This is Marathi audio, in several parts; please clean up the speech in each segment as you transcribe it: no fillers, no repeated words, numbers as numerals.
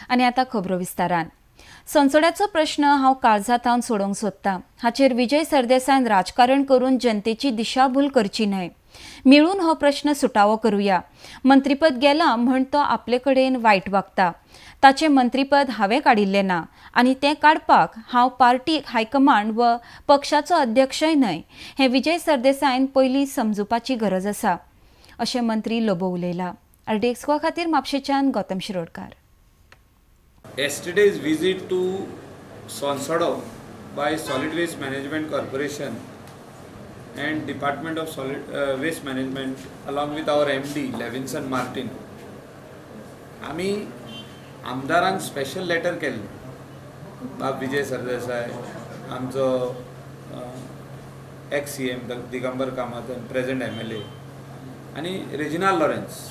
आनी आतां खबरो विस्तारान संसदाचो प्रश्न हांव काळजांत सोडोवंक सोदतां। हाचेर विजय सरदेसायन राजकारण करून जनतेची दिशाभूल करची न्हय। मिळून हो प्रश्न सुटावो करुया। मंत्रीपद गेलां म्हण तो आपले कडेन वायट वागता। ताचें मंत्रीपद हांवें काडिल्लें ना आनी तें काडपाक हांव पार्टी हायकमांड व पक्षाचो अध्यक्षय न्हय हें विजय सरदेसायन पयलीं समजुपाची गरज आसा, अशें मंत्री लोबो उलयला। आरडीएक्स खातीर म्हापशेच्यान Gautam Shirodkar. Yesterday's visit to Sonsado by Solid Waste Management Corporation and Department of Waste Management along with our MD Levinson Martin, आमी आमदारांक स्पेशल लेटर केल्लें। बाब विजय सरदेसाय, आमचो x CM Digambar Kamat, present MLA आनी रेजिनाल्ड लॉरेन्स,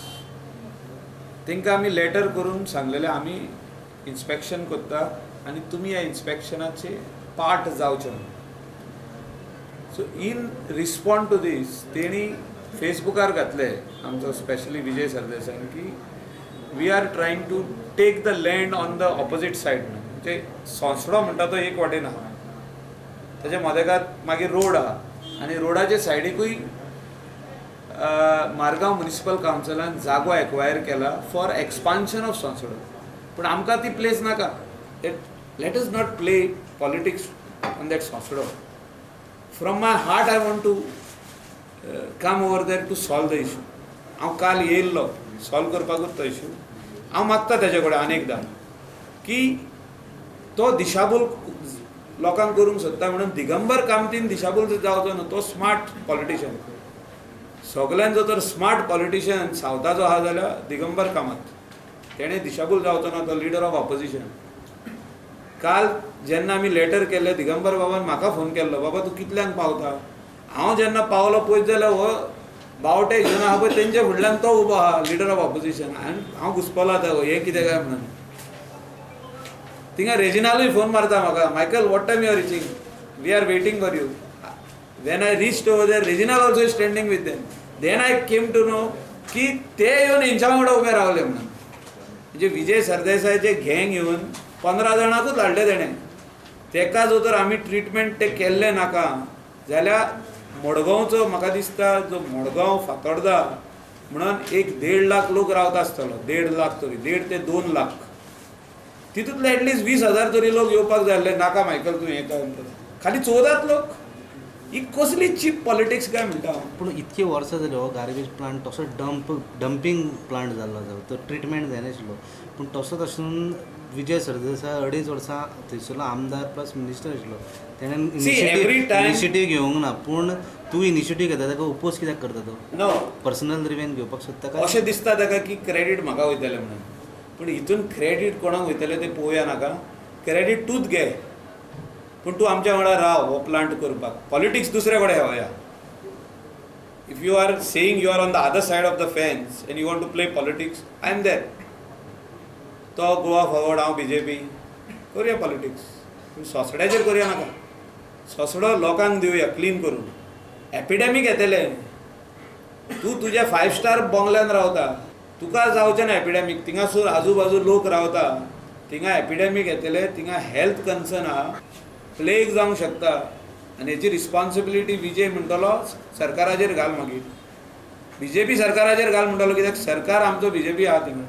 तांकां आमी लेटर करून सांगलेलें आमी इन्स्पेक्शन करता आनी तुमी ह्या इन्स्पेक्शनाचे पार्ट जावचे म्हणून। So in respond to these तेणी फेसबुकार घातले आमचो स्पेशली विजय सरदेसायन की we are trying to take the land on the opposite side. म्हणजे संसडो म्हणटा तो एक वाटेन आहा, ताच्या मदेकात मागीर रोड आहा आनी रोडाचे सायडीकूय मारगांव म्युनिसिपल कावन्सिलान जागो एक्वायर केला फॉर एक्सपान्शन ऑफ संसडो। पण आमकां ती प्लेस नाका। Let us not play politics on that संसडो। From my heart I want to come over there to solve the issue. हांव काल येयल्लो सॉल्व करपाकूच तो इशू। हांव मागता तेजे कडेन अनेकदां की तो दिशाभूल लोकांक करूंक सोदता म्हणून दिगंबर कामतीन दिशाभूल जावचो न्हू। तो स्मार्ट पॉलिटिशियन, सगळ्यांचो तर स्मार्ट पॉलिटिशियन सावथाचो आहा जाल्यार दिगंबर कामत। तेणें दिशाभूल जावचो ना, तो लिडर ऑफ ऑपोजिशन। काल जेन्ना आमी लेटर केल्लें दिगंबर बाबान म्हाका फोन केल्लो, बाबा तूं कितल्यांक पावता? हांव जेन्ना पावलो पळयत जाल्यार हो बावटे घेवन आहा पळय तेंचे फुडल्यान तो उबो आहा, लिडर ऑफ ऑपोजिशन। आनी हांव घुस्पलो आतां हें कितें काय म्हणून। थिंगा रेजिनालूय फोन मारता म्हाका, Michael what time you are reaching, we are waiting for you. When I reached over there Reginald also is standing with them. Then I came to know की ते येवन हेंच्या वांगडा उबे रावले म्हणून। म्हणजे विजय सरदेसायचे गँग येवन 15 जाणांकूच हाडले तेणें। तेका जो तर आमी ट्रिटमेंट ते केल्ले नाका जाल्यार मडगांवचो म्हाका दिसता जो मडगांव फातोर्डा म्हणून एक 1.5 लाख लोक रावता आसतलो, 1.5 लाख तरी, 1.5 ते 2 लाख। तितूंतले एटलिस्ट 20,000 तरी लोक येवपाक जाय आसले। नाका मायकल तूं हें काय खाली 14 लोक। ही कसली चीप पॉलिटिक्स काय म्हणटा। पूण इतके वर्सां जाली हो गार्बेज प्लांट तसो डंपिंग प्लांट जाल्लो तो ट्रिटमेंट जायनाशिल्लो। पूण तसोच आसून विजय सरदेसाय 2.5 वर्सां थंयसरलो आमदार प्लस मिनिस्टर आशिल्लो। तेणें इनिशिएटीव घेवंक ना। पूण तूं इनिशिएटीव घेता ताका ओपोज कित्याक करता तो? नो, पर्सनल रिवेन घेवपाक सोदता काय? अशें दिसता ताका की क्रेडीट म्हाका वयतलें म्हणून। पूण हितून क्रेडीट कोणाक वयतलें तें पळोवया नाका। क्रेडीट तूंच घे, पूण तूं आमच्या वांगडा राव हो प्लांट करपाक। पॉलिटिक्स दुसरे कडेन हेवया। If you are saying you are on the other side of the fence and you want to play politics, I am there. तो गोवा फॉरवर्ड, हांव BJP, करुया पॉलिटिक्स। पूण सोंसड्याचेर करुया नाका। सोंसडो लोकांक दिवया क्लीन करून। एपिडेमीक येतले, तूं तुज्या 5 स्टार बंगल्यान रावता, तुका जावचें ना एपिडेमीक। थिंगासर आजूबाजू लोक रावता, थिंगा एपिडेमीक येतले, थिंगा हेल्थ कन्सर्न आहा, प्लेग जावंक शकता। आनी हेची रिस्पॉन्सिबिलिटी विजय म्हणटलो सरकाराचेर घाल। मागीर BJP सरकाराचेर घाल म्हणटलो, कित्याक सरकार आमचो BJP आहा थिंगा।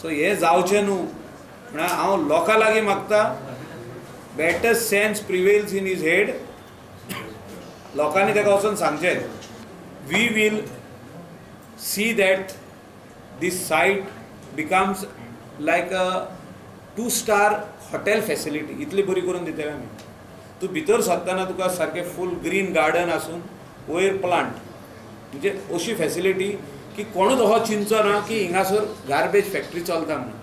सो हें जावचें न्हू म्हणून हांव लोकां लागीं मागता better sense prevails in his head. लोकांनी ताका वचून सांगचें we will see that this site becomes like a 2 star hotel facility. इतली बरी करून दितले आमी। तूं भितर सरतना तुका सारकें फूल ग्रीन गार्डन आसून वयर प्लांट, म्हणजे अशी फॅसिलिटी की कोणूच हो चिंतचो ना की हिंगासर गार्बेज फॅक्टरी चलता म्हणून।